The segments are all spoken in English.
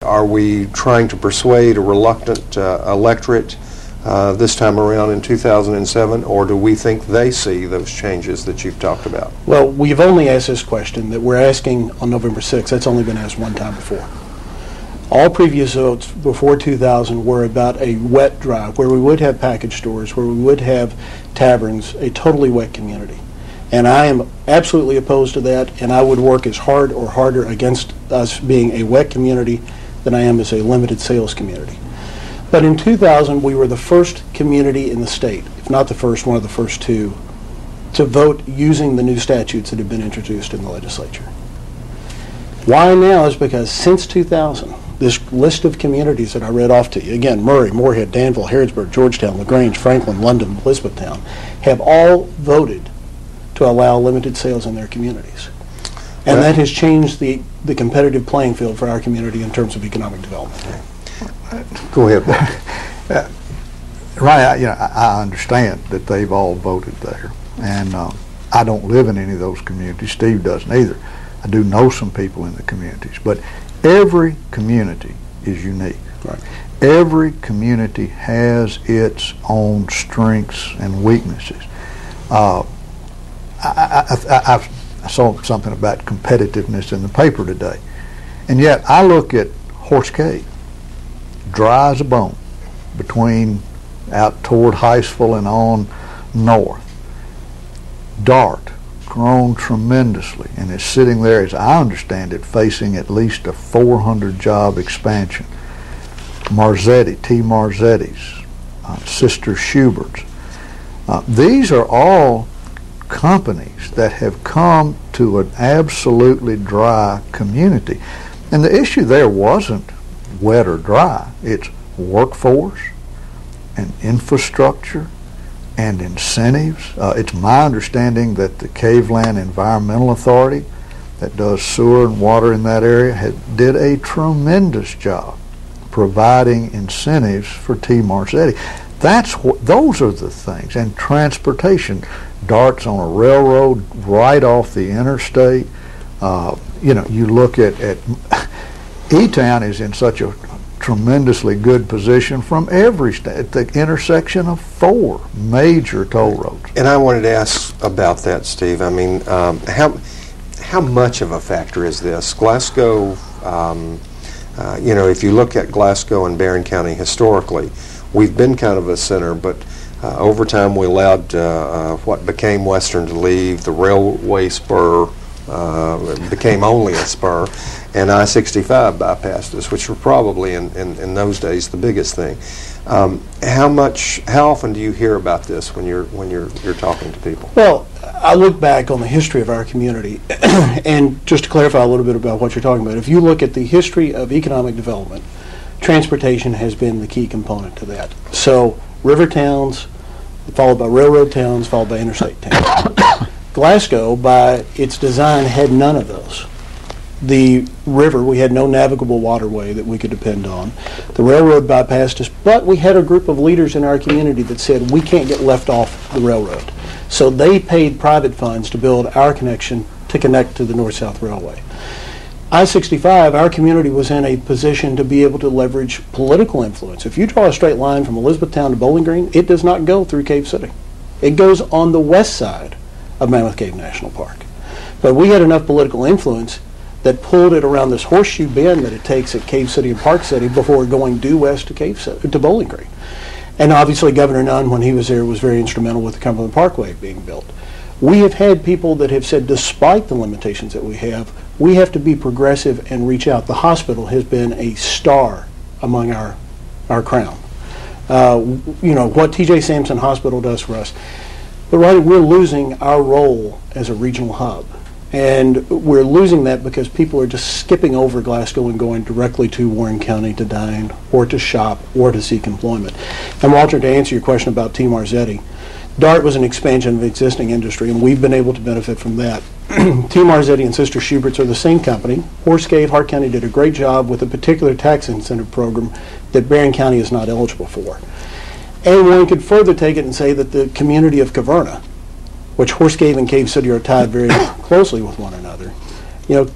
Are we trying to persuade a reluctant electorate this time around in 2007, or do we think they see those changes that you've talked about? Well, we've only asked this question that we're asking on November 6th. That's only been asked one time before. All previous votes before 2000 were about a wet drive, where we would have package stores, where we would have taverns, a totally wet community. And I am absolutely opposed to that, and I would work as hard or harder against us being a wet community than I am as a limited sales community. But in 2000, we were the first community in the state, if not the first, one of the first two, to vote using the new statutes that have been introduced in the legislature. Why now is because since 2000, this list of communities that I read off to you, again, Murray, Moorhead, Danville, Harrodsburg, Georgetown, LaGrange, Franklin, London, Elizabethtown, have all voted to allow limited sales in their communities. And that has changed the competitive playing field for our community in terms of economic development. Go ahead. Right, I understand that they've all voted there. And I don't live in any of those communities. Steve doesn't either. I do know some people in the communities. But every community is unique. Right. Every community has its own strengths and weaknesses. I saw something about competitiveness in the paper today. And yet I look at Horse Cave, dry as a bone, between out toward Heistville and on north. Dart, grown tremendously, and is sitting there, as I understand it, facing at least a 400 job expansion. Marzetti, T. Marzetti's, Sister Schubert's. These are all companies that have come to an absolutely dry community. And the issue there wasn't wet or dry. It's workforce and infrastructure and incentives. It's my understanding that the Caveland Environmental Authority that does sewer and water in that area did a tremendous job providing incentives for T. Marzetti. Those are the things. And transportation. Dart's on a railroad right off the interstate. You look at E-Town is in such a tremendously good position from every state, at the intersection of 4 major toll roads. And I wanted to ask about that, Steve. I mean, how much of a factor is this? Glasgow, if you look at Glasgow and Barron County historically, we've been kind of a center, but over time we allowed what became Western to leave. The railway spur became only a spur, and I-65 bypassed us, which were probably in those days the biggest thing. How often do you hear about this when you're talking to people? Well, I look back on the history of our community, and just to clarify a little bit about what you're talking about, if you look at the history of economic development, transportation has been the key component to that. So river towns, followed by railroad towns, followed by interstate towns. Glasgow, by its design, had none of those. The river, we had no navigable waterway that we could depend on. The railroad bypassed us, but we had a group of leaders in our community that said we can't get left off the railroad. So they paid private funds to build our connection to connect to the North-South Railway. I-65, our community was in a position to be able to leverage political influence. If you draw a straight line from Elizabethtown to Bowling Green, it does not go through Cave City. It goes on the west side of Mammoth Cave National Park. But we had enough political influence that pulled it around this horseshoe bend that it takes at Cave City and Park City before going due west to Bowling Green. And obviously Governor Nunn, when he was there, was very instrumental with the Cumberland Parkway being built. We have had people that have said, despite the limitations that we have to be progressive and reach out. The hospital has been a star among our crown. What T.J. Sampson Hospital does for us. But right, we're losing our role as a regional hub. And we're losing that because people are just skipping over Glasgow and going directly to Warren County to dine or to shop or to seek employment. And Walter, to answer your question about T. Marzetti, Dart was an expansion of existing industry, and we've been able to benefit from that. T. Marzetti and Sister Schubert's are the same company. Horse Cave, Hart County did a great job with a particular tax incentive program that Barron County is not eligible for. And one could further take it and say that the community of Caverna, which Horse Cave and Cave City are tied very closely with one another,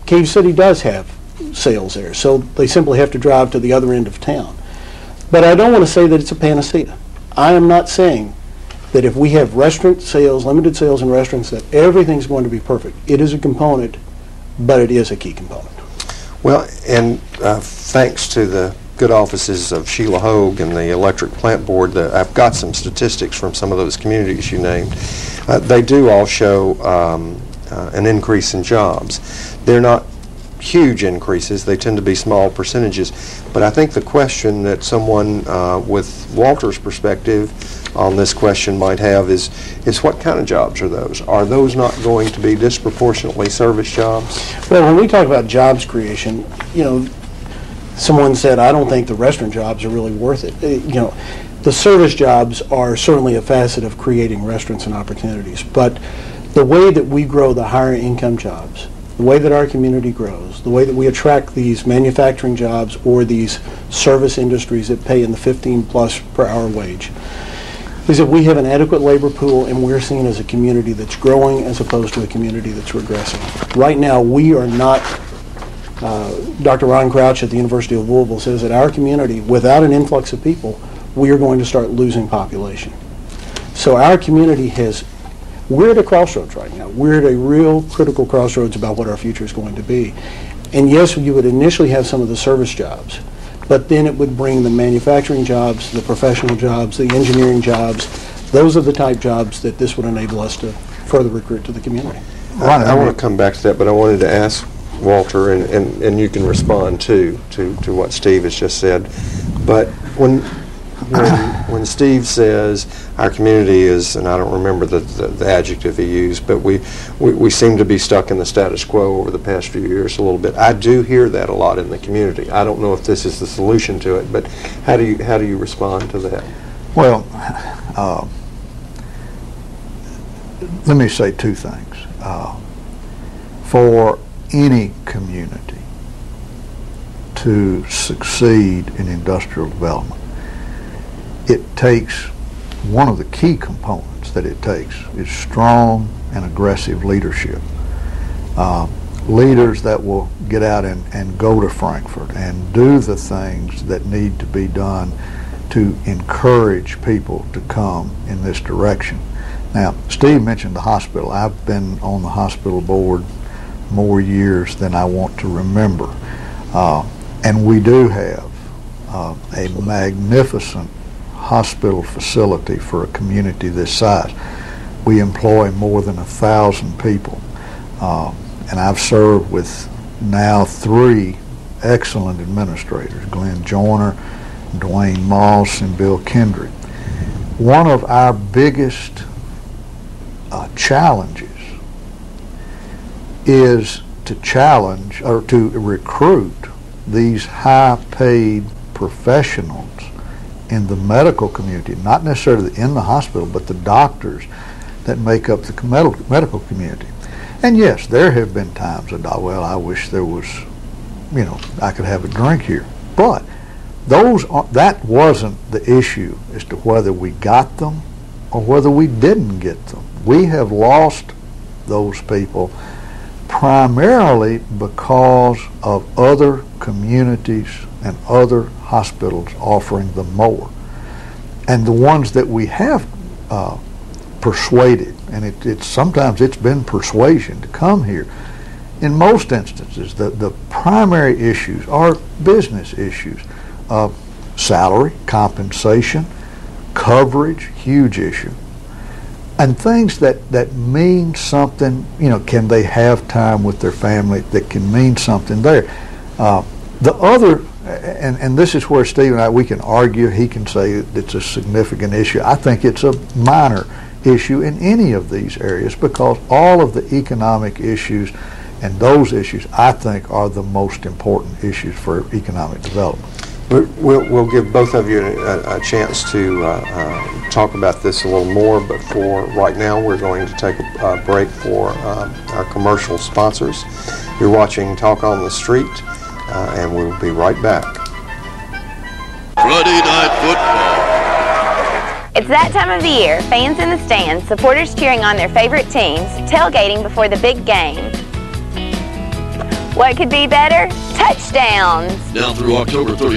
Cave City does have sales there, so they simply have to drive to the other end of town. But I don't want to say that it's a panacea. I am not saying that if we have restaurant sales, limited sales in restaurants, that everything's going to be perfect. It is a component, but it is a key component. Well, and thanks to the good offices of Sheila Hogue and the Electric Plant Board, I've got some statistics from some of those communities you named. They do all show an increase in jobs. They're not huge increases. They tend to be small percentages. But I think the question that someone with Walter's perspective on this question might have is what kind of jobs are those? Are those not going to be disproportionately service jobs? Well, when we talk about jobs creation, you know, someone said, I don't think the restaurant jobs are really worth it. You know, the service jobs are certainly a facet of creating restaurants and opportunities. But the way that we grow the higher income jobs, the way that our community grows, the way that we attract these manufacturing jobs or these service industries that pay in the 15+ per hour wage, is that we have an adequate labor pool and we're seen as a community that's growing as opposed to a community that's regressing. Right now, we are not, Dr. Ron Crouch at the University of Louisville says that our community, without an influx of people, we are going to start losing population. So our community we're at a crossroads right now. We're at a real critical crossroads about what our future is going to be. And yes, you would initially have some of the service jobs, but then it would bring the manufacturing jobs, the professional jobs, the engineering jobs. Those are the type jobs that this would enable us to further recruit to the community. I want to come back to that, but I wanted to ask Walter, and you can respond to what Steve has just said. But when Steve says our community is, and I don't remember the adjective he used, but we seem to be stuck in the status quo over the past few years a little bit. I do hear that a lot in the community. I don't know if this is the solution to it, but how do you respond to that? Well, let me say two things. For any community to succeed in industrial development, it takes, one of the key components that it takes is strong and aggressive leadership. Leaders that will get out and go to Frankfurt and do the things that need to be done to encourage people to come in this direction. Now, Steve mentioned the hospital. I've been on the hospital board more years than I want to remember. And we do have a magnificent hospital facility for a community this size. We employ more than 1,000 people. And I've served with now 3 excellent administrators, Glenn Joyner, Dwayne Moss, and Bill Kendrick. One of our biggest challenges is to challenge or to recruit these high-paid professionals in the medical community, not necessarily in the hospital, but the doctors that make up the medical community. And yes, there have been times that, well, I wish there was, you know, I could have a drink here. But that wasn't the issue as to whether we got them or whether we didn't get them. We have lost those people primarily because of other communities and other hospitals offering them more. And the ones that we have persuaded, and sometimes it's been persuasion to come here, in most instances the primary issues are business issues of salary, compensation, coverage, huge issue, and things that mean something. You know, can they have time with their family that can mean something there? The other, and this is where Steve and I, we can argue. He can say it's a significant issue. I think it's a minor issue in any of these areas, because all of the economic issues and those issues, I think, are the most important issues for economic development. We'll give both of you a chance to talk about this a little more, but for right now we're going to take a break for our commercial sponsors. You're watching Talk on the Street, and we'll be right back. Friday Night Football. It's that time of the year. Fans in the stands, supporters cheering on their favorite teams, tailgating before the big game. What could be better? touchdowns. Now through October 30th.